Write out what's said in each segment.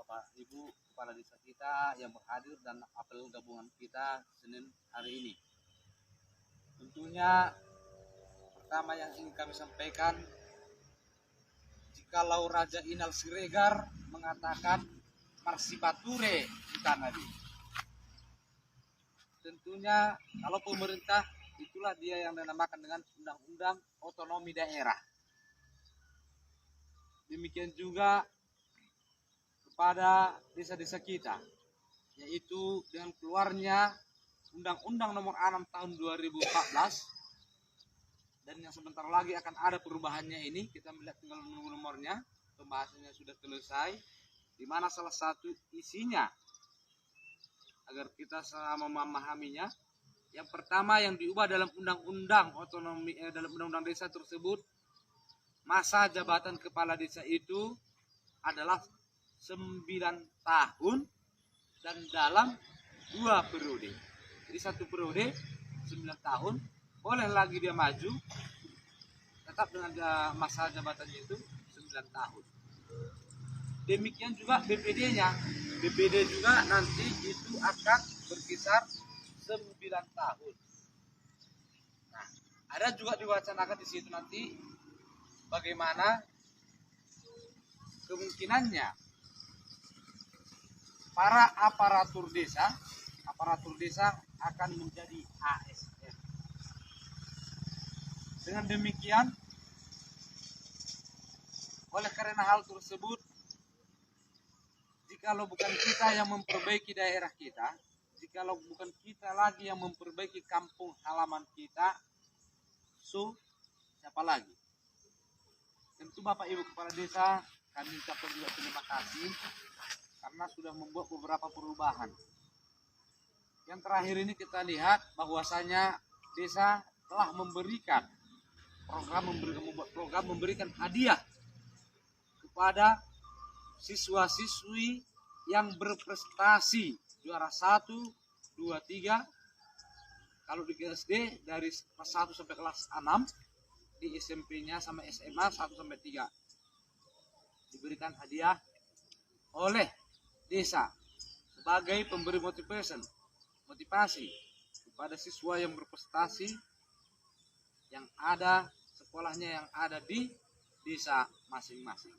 Bapak Ibu Kepala Desa kita yang berhadir dan apel gabungan kita Senin hari ini. Tentunya pertama yang ingin kami sampaikan, jikalau Raja Inal Siregar mengatakan Marsipature Itanadi, tentunya kalau pemerintah itulah dia yang dinamakan dengan Undang-Undang Otonomi Daerah. Demikian juga kepada desa-desa kita, yaitu dengan keluarnya Undang-Undang Nomor 6 Tahun 2014, dan yang sebentar lagi akan ada perubahannya ini. Kita melihat tinggal menunggu nomornya, pembahasannya sudah selesai, di mana salah satu isinya agar kita sama memahaminya. Yang pertama yang diubah dalam Undang-Undang Otonomi dalam Undang-Undang Desa tersebut, masa jabatan kepala desa itu adalah 9 tahun dan dalam 2 periode. Jadi 1 periode 9 tahun, boleh lagi dia maju tetap dengan masa jabatannya itu 9 tahun. Demikian juga BPD-nya. BPD juga nanti itu akan berkisar 9 tahun. Nah, ada juga diwacanakan di situ nanti bagaimana kemungkinannya para aparatur desa akan menjadi ASN. Dengan demikian, oleh karena hal tersebut, jikalau bukan kita yang memperbaiki daerah kita, jikalau bukan kita lagi yang memperbaiki kampung halaman kita, so siapa lagi? Tentu Bapak Ibu Kepala Desa, kami ucapkan juga terima kasih karena sudah membuat beberapa perubahan. Yang terakhir ini kita lihat bahwasanya desa telah memberikan memberikan hadiah kepada siswa-siswi yang berprestasi juara 1, 2, 3. Kalau di SD dari kelas 1 sampai kelas 6, di SMP-nya sama SMA 1 sampai 3. Diberikan hadiah oleh desa sebagai pemberi motivasi kepada siswa yang berprestasi yang ada sekolahnya yang ada di desa masing-masing.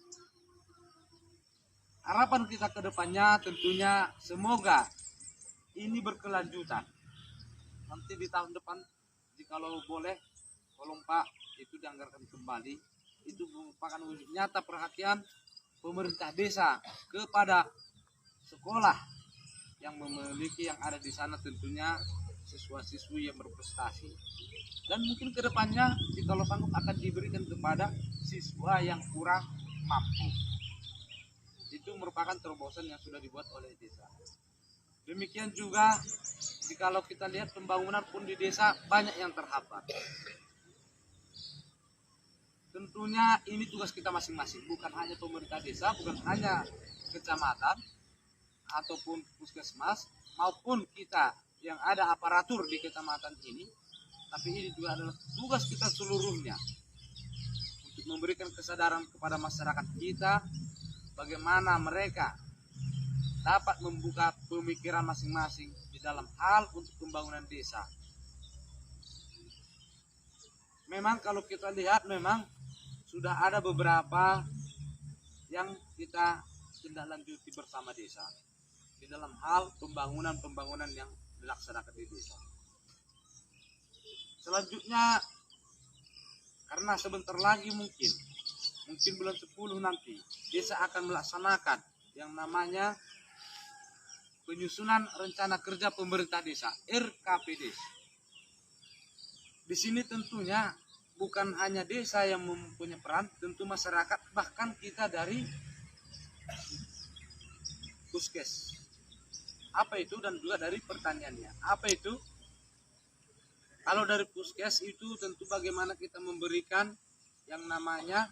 Harapan kita ke depannya tentunya semoga ini berkelanjutan. Nanti di tahun depan jikalau boleh, tolong Pak, itu dianggarkan kembali. Itu merupakan wujud nyata perhatian pemerintah desa kepada sekolah yang memiliki yang ada di sana, tentunya siswa-siswi yang berprestasi. Dan mungkin ke depannya jikalau sanggup akan diberikan kepada siswa yang kurang mampu. Itu merupakan terobosan yang sudah dibuat oleh desa. Demikian juga jikalau kita lihat pembangunan pun di desa banyak yang terhambat. Tentunya ini tugas kita masing-masing, bukan hanya pemerintah desa, bukan hanya kecamatan ataupun puskesmas, maupun kita yang ada aparatur di kecamatan ini, tapi ini juga adalah tugas kita seluruhnya untuk memberikan kesadaran kepada masyarakat kita bagaimana mereka dapat membuka pemikiran masing-masing di dalam hal untuk pembangunan desa. Memang kalau kita lihat memang sudah ada beberapa yang kita tindak lanjuti bersama desa di dalam hal pembangunan yang dilaksanakan di desa. Selanjutnya, karena sebentar lagi mungkin bulan 10 nanti desa akan melaksanakan yang namanya penyusunan rencana kerja pemerintah desa RKPD. Di sini tentunya bukan hanya desa yang mempunyai peran, tentu masyarakat, bahkan kita dari puskes. Apa itu? Dan juga dari pertaniannya. Apa itu? Kalau dari puskes itu tentu bagaimana kita memberikan yang namanya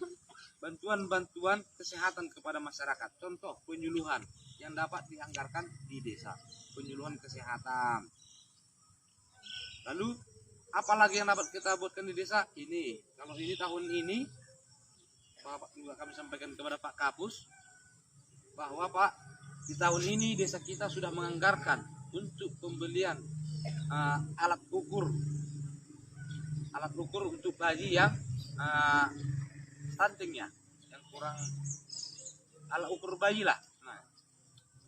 bantuan-bantuan kesehatan kepada masyarakat. Contoh penyuluhan yang dapat dianggarkan di desa, penyuluhan kesehatan. Lalu apalagi yang dapat kita buatkan di desa ini? Kalau ini tahun ini Bapak juga kami sampaikan kepada Pak Kapus bahwa Pak, Di tahun ini desa kita sudah menganggarkan untuk pembelian alat ukur untuk bayi yang stuntingnya, yang kurang, alat ukur bayi lah. Nah,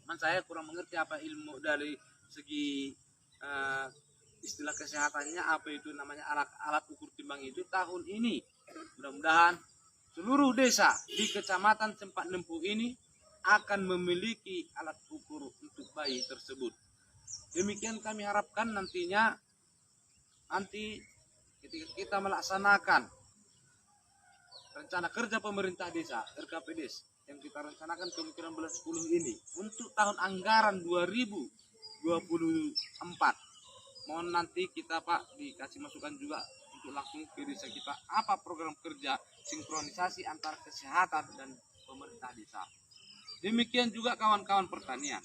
cuman saya kurang mengerti apa ilmu dari segi istilah kesehatannya, apa itu namanya alat ukur timbang itu. Tahun ini mudah-mudahan seluruh desa di Kecamatan Sempak Nempuh ini akan memiliki alat ukur untuk bayi tersebut. Demikian kami harapkan nantinya, nanti ketika kita melaksanakan rencana kerja pemerintah desa RKPDes yang kita rencanakan kemungkinan bulan 10 ini untuk tahun anggaran 2024, mohon nanti kita Pak dikasih masukan juga untuk langsung ke desa kita apa program kerja sinkronisasi antara kesehatan dan pemerintah desa. Demikian juga kawan-kawan pertanian.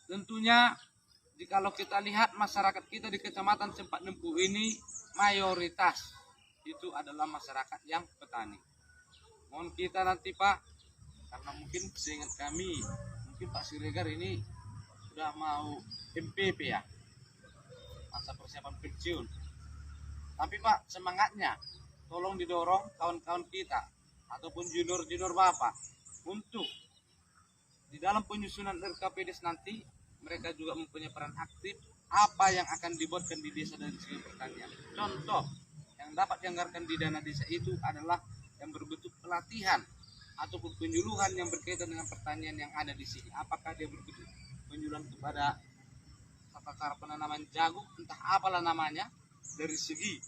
Tentunya jikalau kita lihat masyarakat kita di Kecamatan Sempak Nempuh ini mayoritas itu adalah masyarakat yang petani. Mohon kita nanti Pak, karena mungkin seingat kami, mungkin Pak Siregar ini sudah mau MPP ya, masa persiapan pensiun. Tapi Pak, semangatnya tolong didorong kawan-kawan kita ataupun junior-junior Bapak untuk di dalam penyusunan RKPDes nanti mereka juga mempunyai peran aktif apa yang akan dibuatkan di desa dari segi pertanian. Contoh yang dapat dianggarkan di dana desa itu adalah yang berbentuk pelatihan ataupun penyuluhan yang berkaitan dengan pertanian yang ada di sini. Apakah dia berbentuk penyuluhan kepada tata cara penanaman jagung, entah apalah namanya, dari segi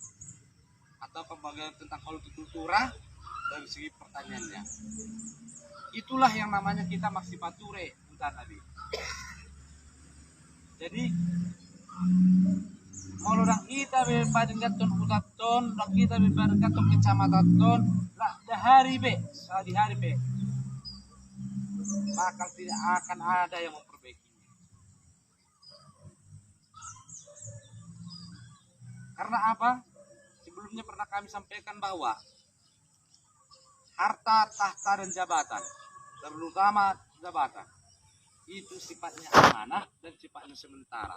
atau pembagian tentang hortikultura dari segi pertaniannya. Itulah yang namanya kita masih pature entah tadi. Jadi kalau dah kita bepadeng gaton hutaton, dah kita bepadeng gaton kecamatan ton, dah hari be, di hari be, bakal tidak akan ada yang memperbaikinya. Karena apa? Sebelumnya pernah kami sampaikan bahwa harta, tahta, dan jabatan, terutama jabatan, itu sifatnya amanah dan sifatnya sementara.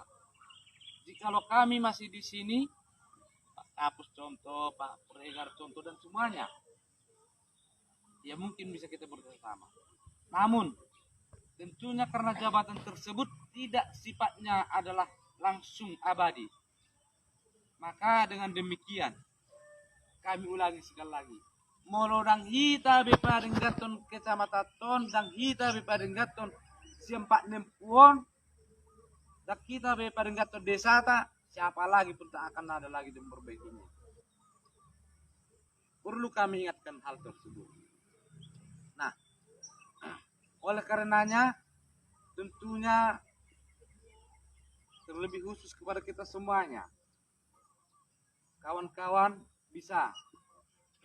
Jikalau kami masih di sini, Pak Kapus contoh, Pak Pregar contoh, dan semuanya, ya mungkin bisa kita bersama. Namun, tentunya karena jabatan tersebut tidak sifatnya adalah langsung abadi. Maka dengan demikian, kami ulangi sekali lagi. Molodang hita bepadeng gaton kecamatan ton dan hita bepadeng gaton Sempak Nempuh dan kita bepadeng gaton desa ta, siapa lagi pun tak akan ada lagi yang memperbaikinya. Perlu kami ingatkan hal tersebut. Nah, oleh karenanya tentunya terlebih khusus kepada kita semuanya, kawan-kawan bisa.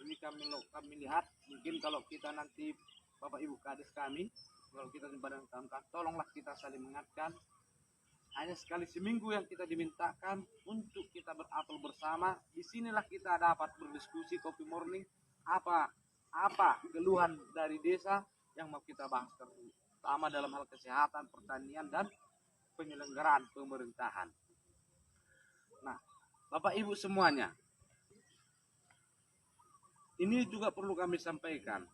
Ini kami lihat, mungkin kalau kita nanti Bapak Ibu Kades kami, kalau kita pada kawan-kawan, tolonglah kita saling mengingatkan. Hanya sekali seminggu yang kita dimintakan untuk kita berapel bersama. Disinilah kita dapat berdiskusi kopi morning apa keluhan dari desa yang mau kita bahas, terutama dalam hal kesehatan, pertanian, dan penyelenggaraan pemerintahan. Nah, Bapak Ibu semuanya, ini juga perlu kami sampaikan.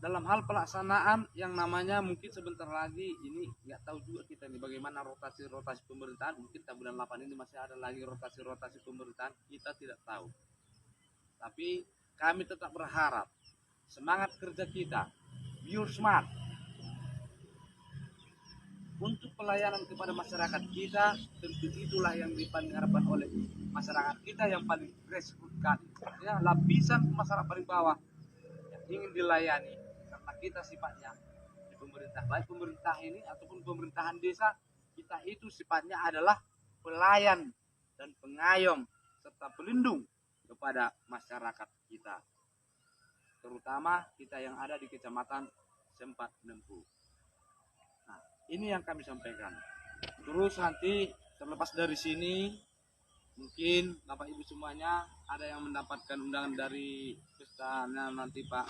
Dalam hal pelaksanaan yang namanya mungkin sebentar lagi ini nggak tahu juga kita nih bagaimana rotasi pemerintahan, mungkin bulan 8 ini masih ada lagi rotasi pemerintahan, kita tidak tahu. Tapi kami tetap berharap semangat kerja kita Pure Smart untuk pelayanan kepada masyarakat kita, tentu itulah yang diharapkan oleh masyarakat kita yang paling grassroots kan, ya, lapisan masyarakat paling bawah ingin dilayani, karena kita sifatnya di pemerintah, baik pemerintah ini ataupun pemerintahan desa, kita itu sifatnya adalah pelayan dan pengayom serta pelindung kepada masyarakat kita, terutama kita yang ada di Kecamatan Sempak Nempuh. Nah, ini yang kami sampaikan. Terus nanti terlepas dari sini, mungkin Bapak Ibu semuanya ada yang mendapatkan undangan dari pestanya nanti Pak